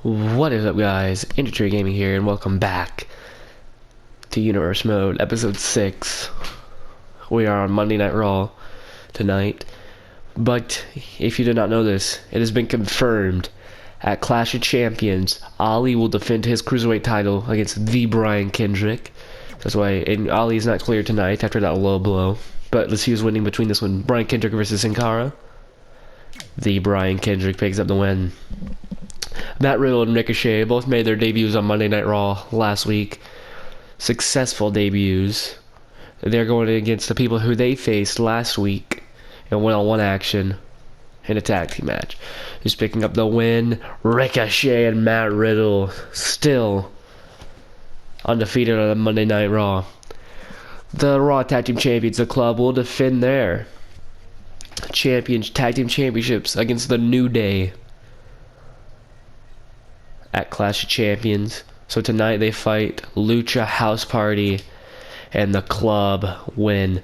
What is up, guys? Industry Gaming here, and welcome back to Universe Mode, Episode 6. We are on Monday Night Raw tonight. But if you did not know this, it has been confirmed at Clash of Champions, Ali will defend his Cruiserweight title against the Brian Kendrick. That's why, and Ali is not clear tonight after that low blow. But let's see who's winning between this one. Brian Kendrick versus Sin Cara. The Brian Kendrick picks up the win. Matt Riddle and Ricochet both made their debuts on Monday Night Raw last week. Successful debuts. They're going against the people who they faced last week in one-on-one action in a tag team match. Who's picking up the win? Ricochet and Matt Riddle, still undefeated on Monday Night Raw. The Raw Tag Team Champions, the club, will defend their tag team championships against the New Day at Clash of Champions. So tonight they fight Lucha House Party and the club win.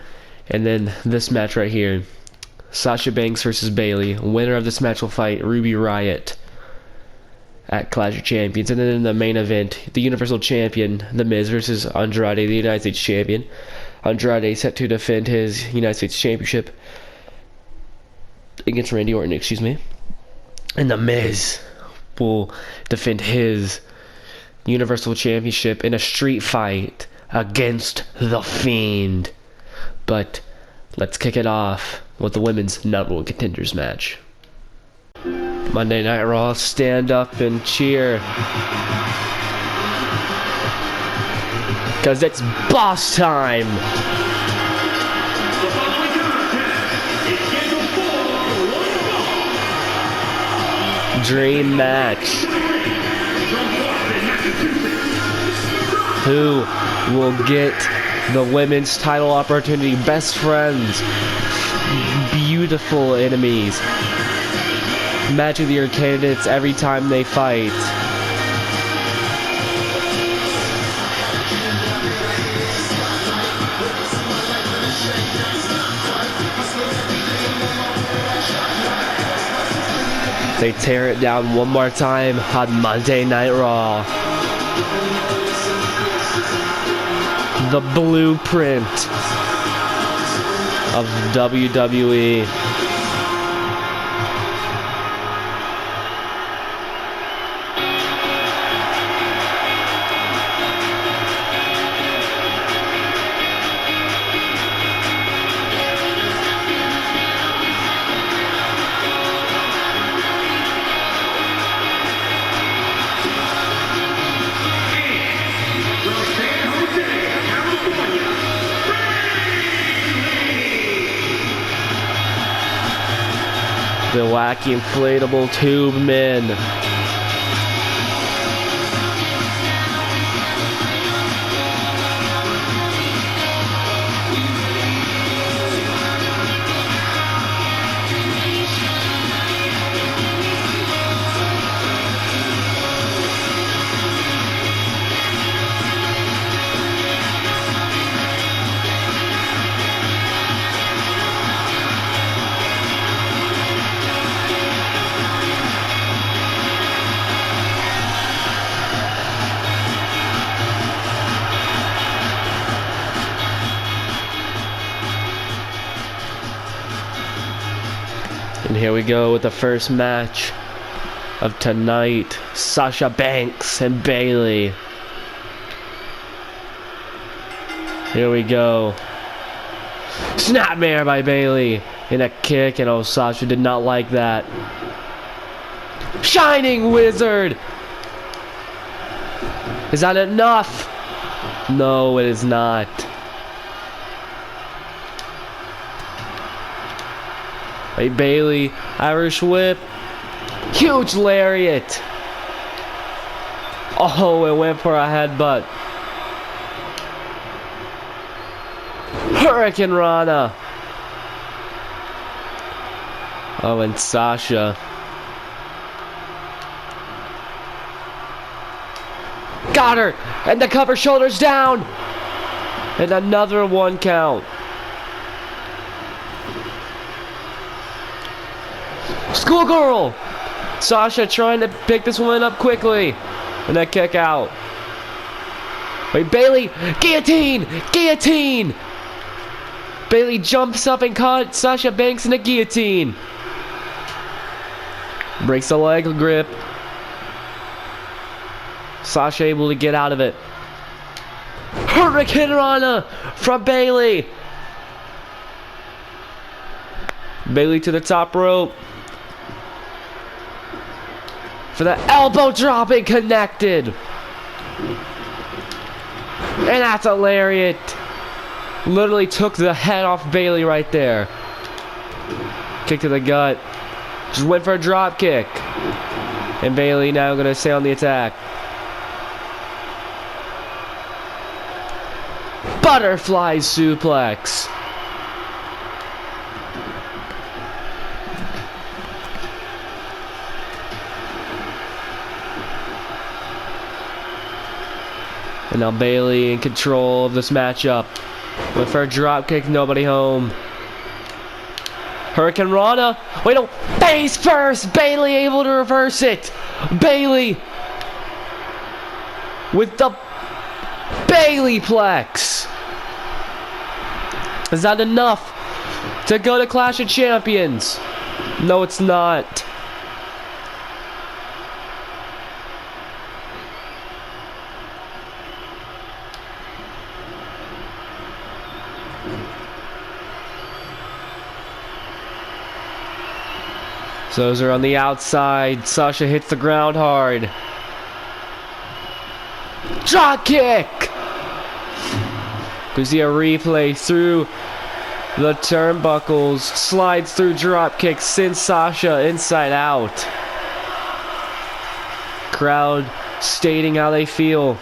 And then this match right here, Sasha Banks versus Bayley. Winner of this match will fight Ruby Riott at Clash of Champions. And then in the main event, the Universal Champion, The Miz versus Andrade, the United States Champion. Andrade set to defend his United States Championship against Randy Orton, And The Miz will defend his Universal Championship in a street fight against The Fiend. But let's kick it off with the women's number one contenders match. Monday Night Raw, stand up and cheer, because it's boss time. Dream match. Who will get the women's title opportunity? Best friends, beautiful enemies, matching your candidates every time they fight. They tear it down one more time on Monday Night Raw. The blueprint of WWE. The wacky inflatable tube men. And here we go with the first match of tonight. Sasha Banks and Bayley. Here we go. Snapmare by Bayley. And a kick, and Sasha did not like that. Shining Wizard! Is that enough? No, it is not. Hey, Bayley, Irish whip, huge lariat. Oh, it went for a headbutt. Hurricane Rana. Oh, and Sasha. Got her, and the cover, shoulders down, and another 1 count. Schoolgirl! Sasha trying to pick this one up quickly. And then kick out. Wait, Bayley. Guillotine. Guillotine. Bayley jumps up and caught Sasha Banks in a guillotine. Breaks the leg grip. Sasha able to get out of it. Hurricane Rana from Bayley. Bayley to the top rope. For the elbow drop and connected. And that's a lariat. Literally took the head off Bayley right there. Kick to the gut. Just went for a drop kick. And Bayley now going to stay on the attack. Butterfly suplex. And now Bayley in control of this matchup. Went for a drop kick, nobody home. Hurricane Rana. Wait, no. Face first. Bayley able to reverse it. Bayley with the Bayleyplex. Is that enough to go to Clash of Champions? No, it's not. So those are on the outside. Sasha hits the ground hard. Drop kick! We see a replay through the turnbuckles. Slides through drop kick. Sends Sasha inside out. Crowd stating how they feel.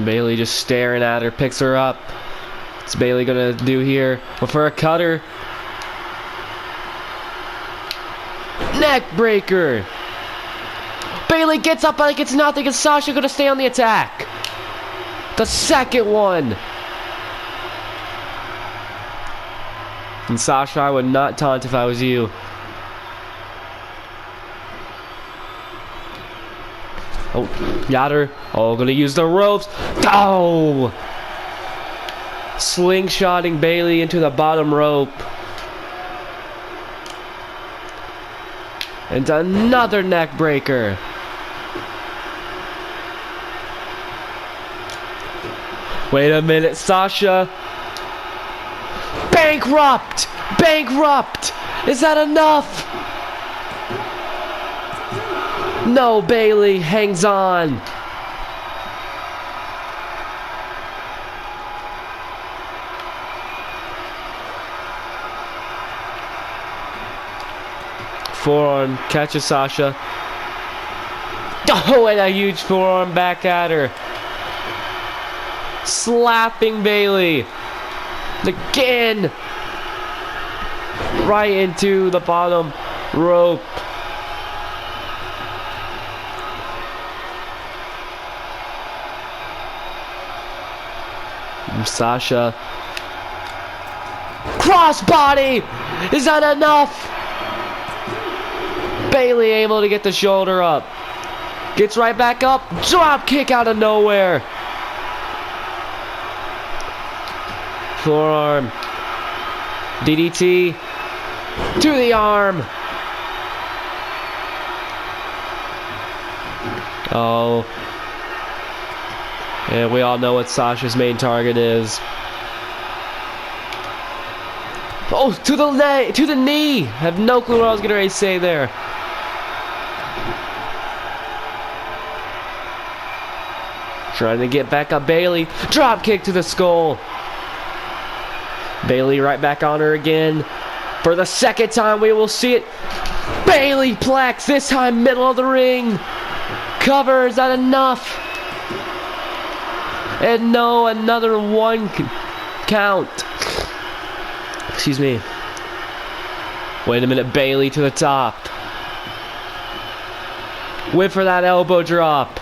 Bayley just staring at her, picks her up. What's Bayley gonna do here? Well, for a cutter. Neck breaker. Bayley gets up like it's nothing, and Sasha gonna stay on the attack. The second one. And Sasha, I would not taunt if I was you. Oh, got her. Oh, gonna use the ropes. Oh! Slingshotting Bayley into the bottom rope. And another neck breaker. Wait a minute, Sasha. Bankrupt! Bankrupt! Is that enough? No, Bayley hangs on. Forearm catches Sasha. Oh, and a huge forearm back at her. Slapping Bayley. Again. Right into the bottom rope. Sasha. Crossbody! Is that enough? Bayley able to get the shoulder up. Gets right back up. Drop kick out of nowhere. Forearm. DDT. To the arm. Oh. And we all know what Sasha's main target is. Oh, to the knee. I have no clue what I was going to say there. Trying to get back up Bayley. Drop kick to the skull. Bayley right back on her again. For the second time we will see it. Bayleyplex. This time middle of the ring. Cover. Is that enough? And no, another one count. Excuse me. Wait a minute, Bayley to the top. Went for that elbow drop.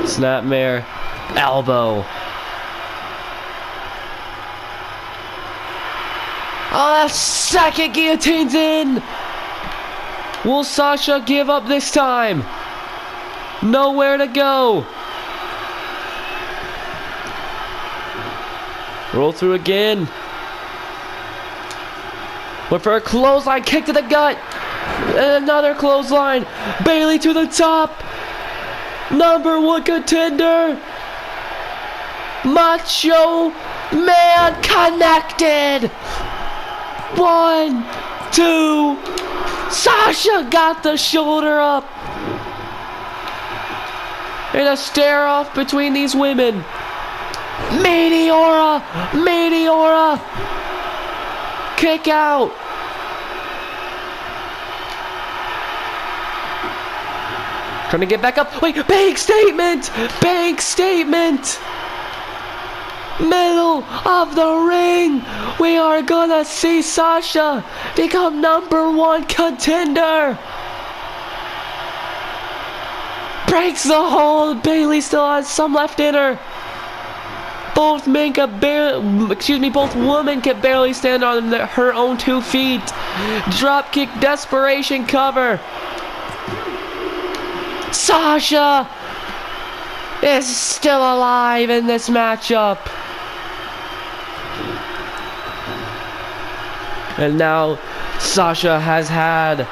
Snapmare. Elbow. Oh, that second guillotine's in. Will Sasha give up this time? Nowhere to go. Roll through again. Went for a clothesline kick to the gut. And another clothesline. Bayley to the top. #1 contender. Macho Man connected. 1, 2. Sasha got the shoulder up. And a stare off between these women. Meteora! Meteora! Kick out! Trying to get back up. Wait, bank statement! Bank statement! Middle of the ring! We are gonna see Sasha become #1 contender! Breaks the hold. Bayley still has some left in her. Both women can barely stand on her own 2 feet. Dropkick desperation cover. Sasha is still alive in this matchup. And now Sasha has had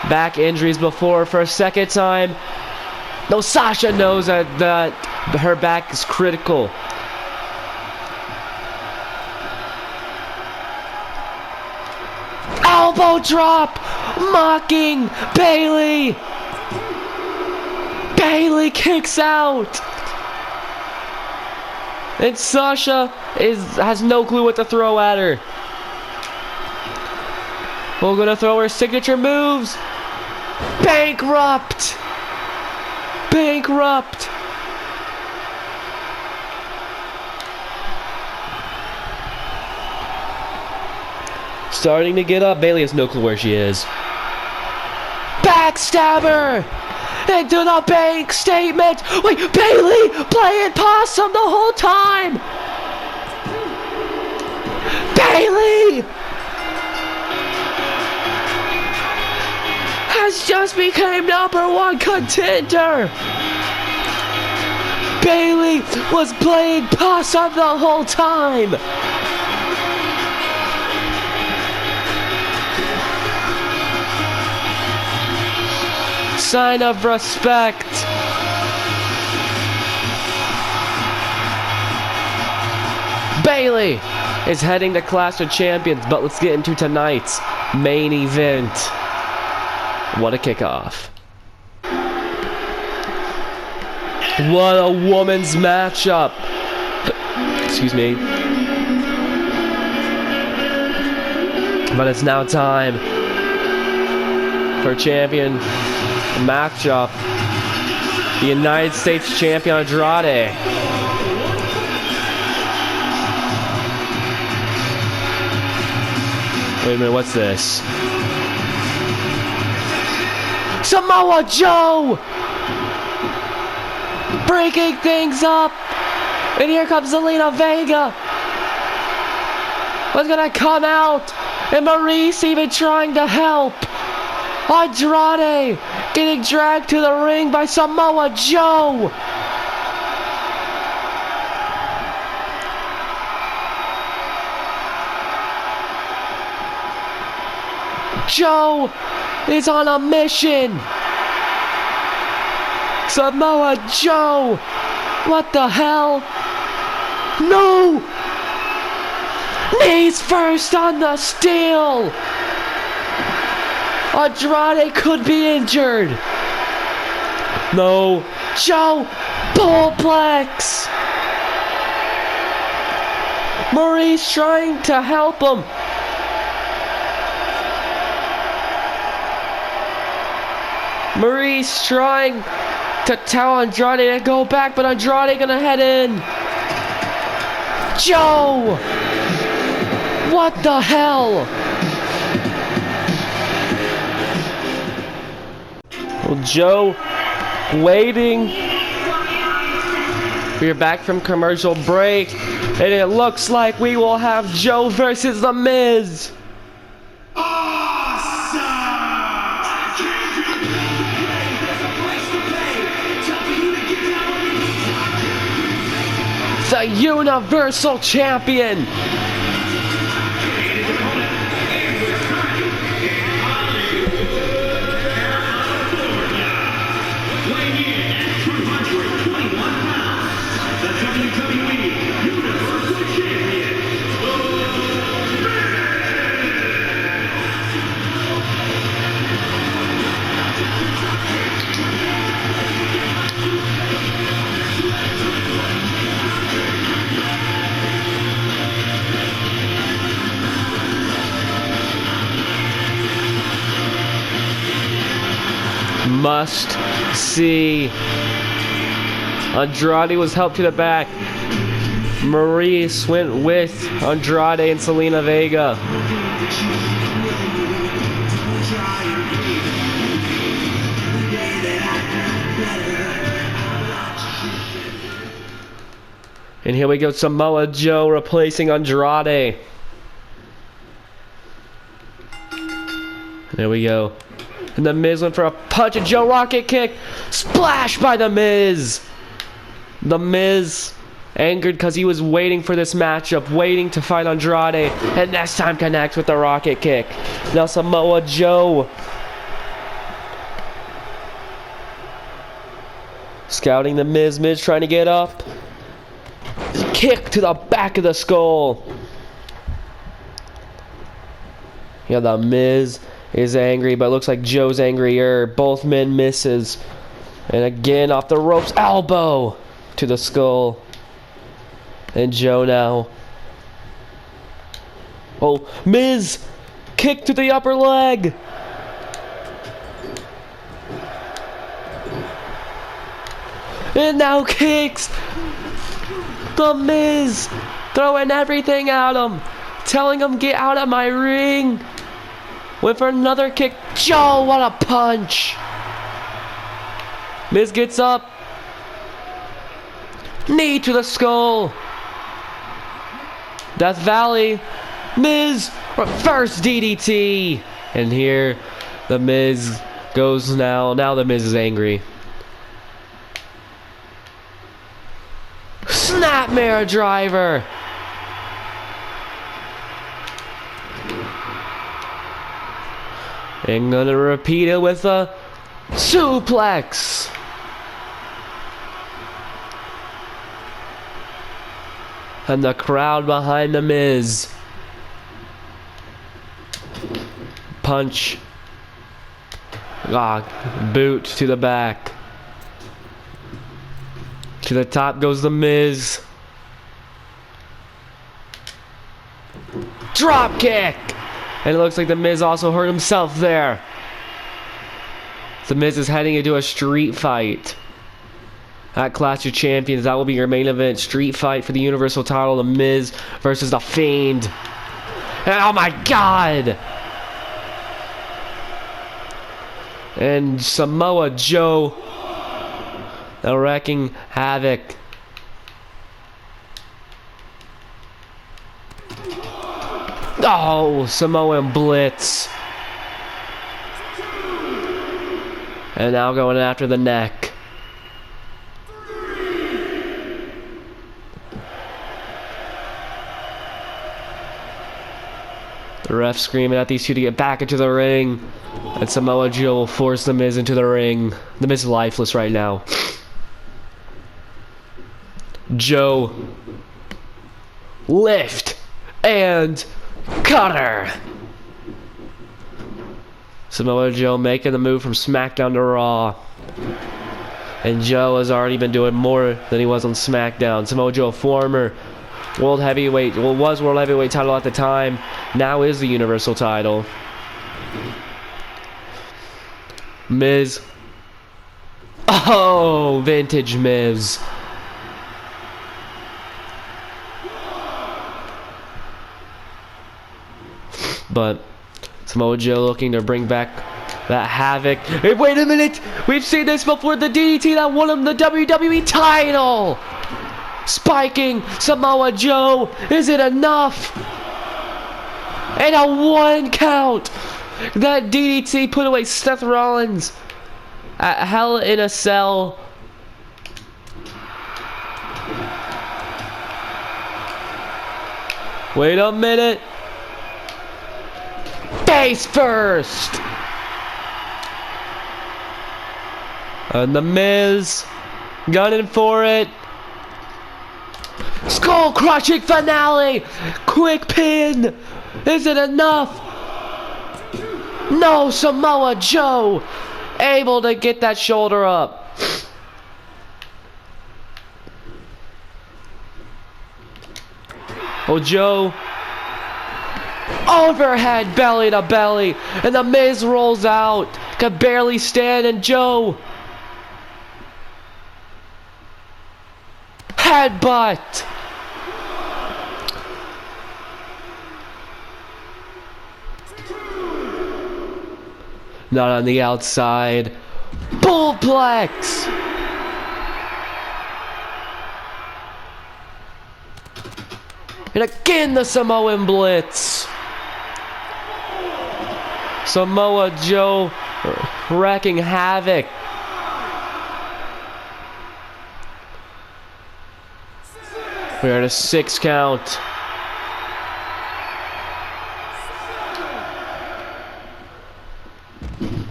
back injuries before for a second time. No, Sasha knows that her back is critical. Elbow drop! Mocking Bayley! Bayley kicks out! And Sasha has no clue what to throw at her. We're gonna throw her signature moves. Bankrupt! Bankrupt! Starting to get up. Bayley has no clue where she is. Backstabber! Into the bank statement! Wait, Bayley playing possum the whole time! Bayley has just became #1 contender! Bayley was playing possum the whole time! Sign of respect. Bayley is heading to Clash of Champions, but let's get into tonight's main event. What a kickoff. What a woman's matchup. Excuse me. But it's now time for champion matchup. The United States champion Andrade. Wait a minute, what's this? Samoa Joe! Breaking things up! And here comes Zelina Vega! Was gonna come out! And Maurice even trying to help! Andrade getting dragged to the ring by Samoa Joe! Joe is on a mission! Samoa Joe! What the hell? No! Knees first on the steel! Andrade could be injured! No! Joe! Bullplex! Maurice trying to help him! Maurice trying to tell Andrade to go back, but Andrade gonna head in. Joe! What the hell? Well, Joe waiting. We're back from commercial break, and it looks like we will have Joe versus The Miz. The Universal Champion. Must see. Andrade was helped to the back. Maurice went with Andrade and Selena Vega. And here we go, Samoa Joe replacing Andrade. There we go. And The Miz went for a punch, and Joe rocket kick. Splash by The Miz. The Miz angered because he was waiting for this matchup, waiting to fight Andrade, and this time connects with the rocket kick. Now Samoa Joe scouting The Miz. Miz trying to get up. Kick to the back of the skull. Yeah, The Miz is angry, but it looks like Joe's angrier. Both men misses. And again off the ropes, elbow to the skull. And Joe now. Oh, Miz! Kick to the upper leg! And now kicks! The Miz! Throwing everything at him! Telling him, get out of my ring! Went for another kick. Joe, what a punch! Miz gets up. Knee to the skull. Death Valley. Miz, reverse DDT. And here, The Miz goes now. Now The Miz is angry. Snapmare driver. And gonna repeat it with a suplex. And the crowd behind The Miz. Punch. Boot to the back. To the top goes The Miz. Drop kick. And it looks like The Miz also hurt himself there. The Miz is heading into a street fight. At Clash of Champions, that will be your main event. Street fight for the Universal title. The Miz versus The Fiend. And oh my God! And Samoa Joe now wreaking havoc. Oh, Samoan Blitz. And now going after the neck. The ref screaming at these two to get back into the ring. And Samoa Joe will force The Miz into the ring. The Miz is lifeless right now. Joe. Lift. And cutter. Samoa Joe making the move from SmackDown to Raw. And Joe has already been doing more than he was on SmackDown. Samoa Joe, former World Heavyweight, well, was World Heavyweight title at the time. Now is the Universal title. Miz. Oh, vintage Miz. But Samoa Joe looking to bring back that Havoc. Hey, wait a minute! We've seen this before. The DDT that won him the WWE title! Spiking Samoa Joe. Is it enough? And a 1 count! That DDT put away Seth Rollins at Hell in a Cell. Wait a minute. Face first! And The Miz gunning for it. Skull crushing finale! Quick pin! Is it enough? No, Samoa Joe able to get that shoulder up. Oh, Joe. Overhead belly to belly. And The Miz rolls out. Can barely stand, and Joe. Headbutt. Not on the outside. Bullplex. And again the Samoan Blitz. Samoa Joe wreaking havoc. We are at a 6 count.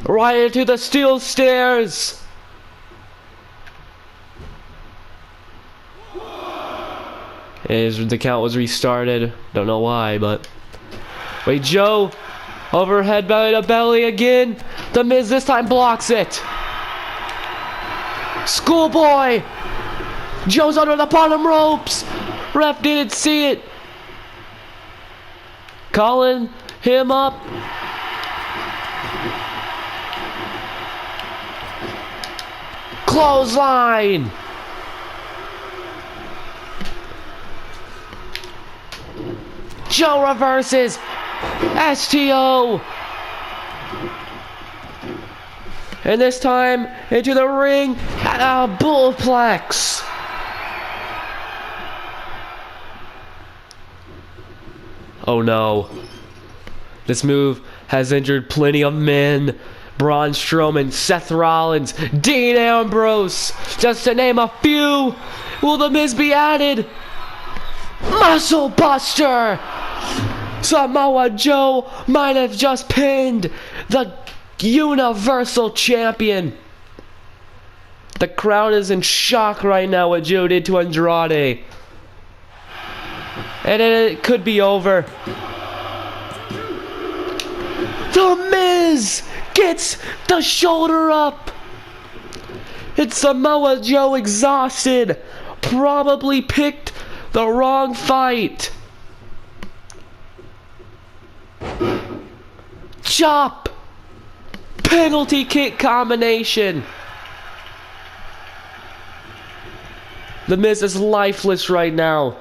Right into the steel stairs. The count was restarted. Don't know why, but wait, Joe. Overhead belly to belly again. The Miz this time blocks it. Schoolboy. Joe's under the bottom ropes. Ref didn't see it. Calling him up. Clothesline. Joe reverses. STO. And this time into the ring at a bullplex. Oh no. This move has injured plenty of men. Braun Strowman, Seth Rollins, Dean Ambrose, just to name a few. Will The Miz be added? Muscle Buster! Samoa Joe might have just pinned the Universal Champion. The crowd is in shock right now what Joe did to Andrade. And it could be over. The Miz gets the shoulder up. It's Samoa Joe exhausted. Probably picked the wrong fight. Chop. Penalty kick combination. The Miz is lifeless right now.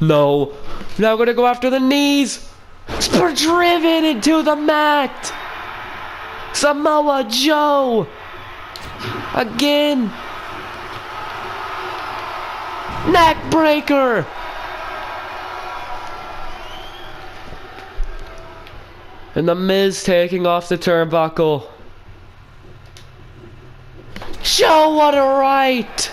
No. Now gonna go after the knees. Spur driven into the mat. Samoa Joe. Again. Neck breaker. And The Miz taking off the turnbuckle. Joe, what a right.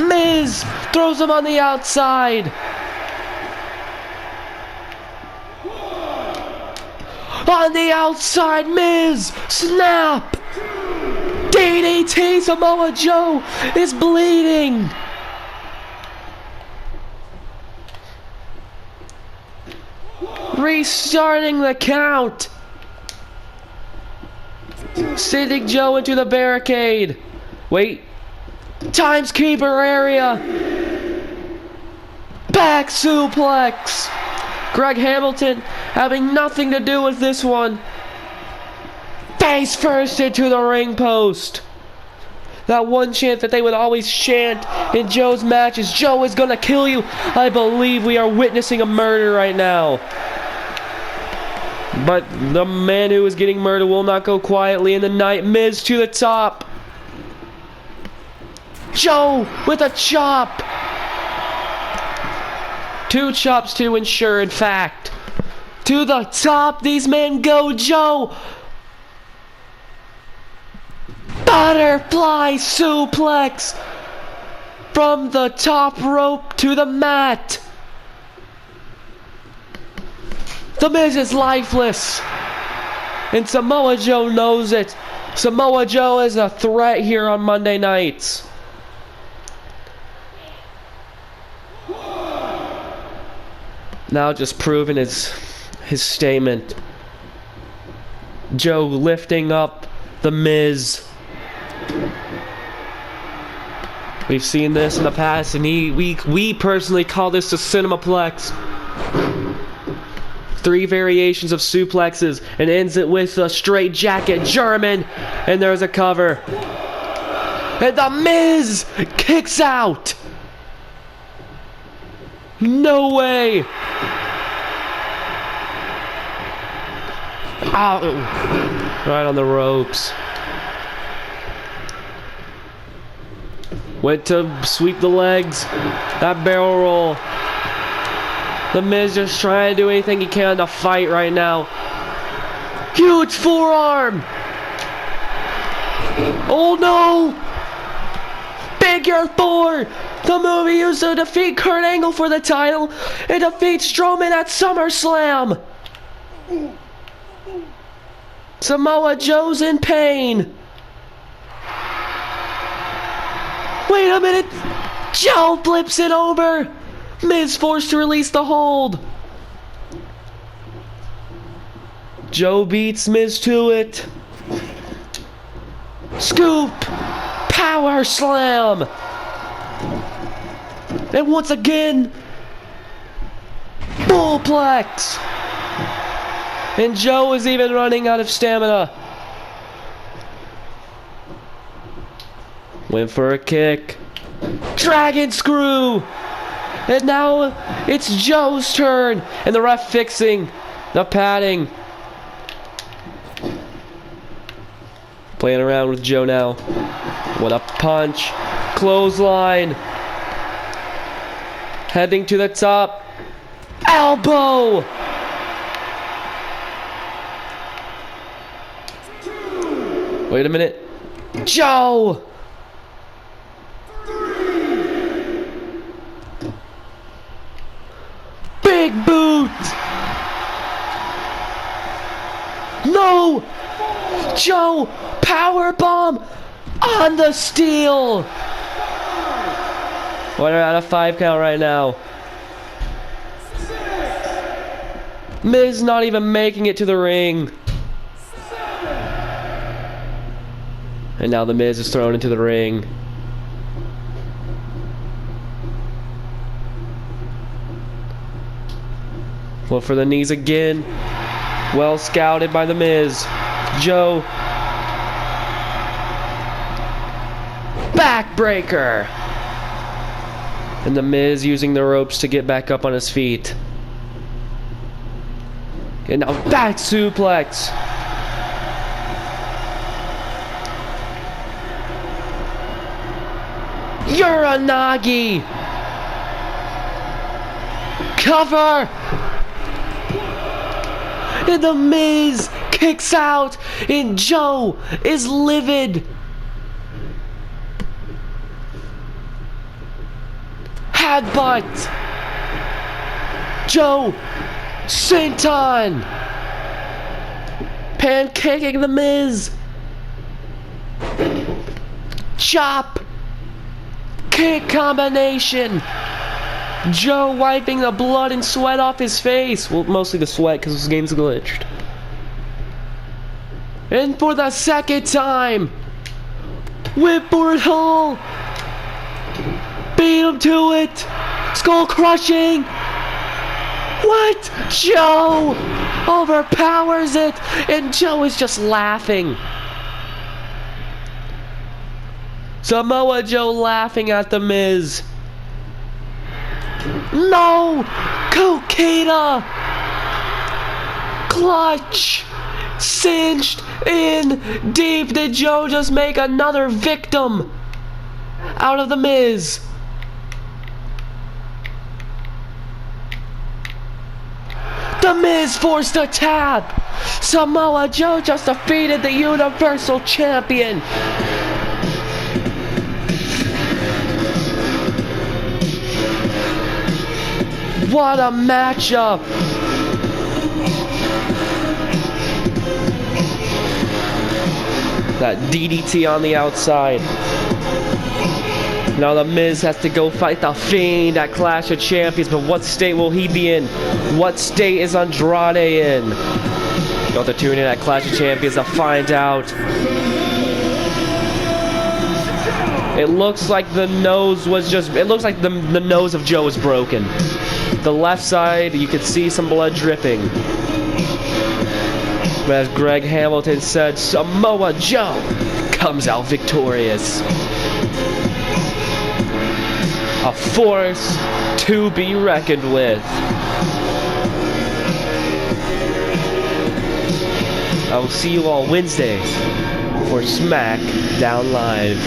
Miz throws him on the outside. On the outside, Miz. Snap. DDT. Samoa Joe is bleeding. Restarting the count. Sending Joe into the barricade. Wait. Timeskeeper area. Back suplex. Greg Hamilton having nothing to do with this one. Face first into the ring post. That one chant that they would always chant in Joe's matches. Joe is gonna kill you. I believe we are witnessing a murder right now. But the man who is getting murdered will not go quietly in the night. Miz to the top. Joe with a chop. 2 chops to ensure, in fact. To the top these men go. Joe. Butterfly suplex. From the top rope to the mat. The Miz is lifeless. And Samoa Joe knows it. Samoa Joe is a threat here on Monday nights. Now just proving his statement. Joe lifting up the Miz. We've seen this in the past, and we personally call this the Cinemaplex. 3 variations of suplexes, and ends it with a straight jacket German, and there's a cover. And the Miz kicks out. No way. Ow. Right on the ropes. Went to sweep the legs. That barrel roll. The Miz just trying to do anything he can to fight right now. Huge forearm. Oh no. Figure 4. The move he used to defeat Kurt Angle for the title. It defeats Strowman at SummerSlam. Samoa Joe's in pain. Wait a minute. Joe flips it over. Miz forced to release the hold. Joe beats Miz to it. Scoop. Power slam. And once again, bullplex. And Joe is even running out of stamina. Went for a kick. Dragon screw. And now it's Joe's turn. And the ref fixing the padding. Playing around with Joe now. What a punch. Clothesline. Heading to the top. Elbow. Wait a minute. Joe. Big boot. No. Joe. Power bomb on the steel. We're at a 5 count right now. Miz not even making it to the ring. And now the Miz is thrown into the ring. Well, for the knees again. Well scouted by the Miz. Joe. Backbreaker. And the Miz using the ropes to get back up on his feet. And now back suplex. Uranagi. Cover. And the Miz kicks out. And Joe is livid. Headbutt. Joe. Senton. Pancaking the Miz. Chop. Kick combination. Joe wiping the blood and sweat off his face. Well, mostly the sweat because this game's glitched. And for the second time. Whipboard Hall. Beat him to it. Skull crushing. What? Joe overpowers it. And Joe is just laughing. Samoa Joe laughing at The Miz. No! Coquina! Clutch! Cinched in deep. Did Joe just make another victim out of The Miz? The Miz forced a tap. Samoa Joe just defeated the Universal Champion. What a matchup! That DDT on the outside. Now The Miz has to go fight The Fiend at Clash of Champions, but what state will he be in? What state is Andrade in? You'll have to tune in at Clash of Champions to find out. It looks like the nose was just... It looks like the nose of Joe is broken. The left side, you could see some blood dripping. But as Greg Hamilton said, Samoa Joe comes out victorious. A force to be reckoned with. I will see you all Wednesday for SmackDown Live.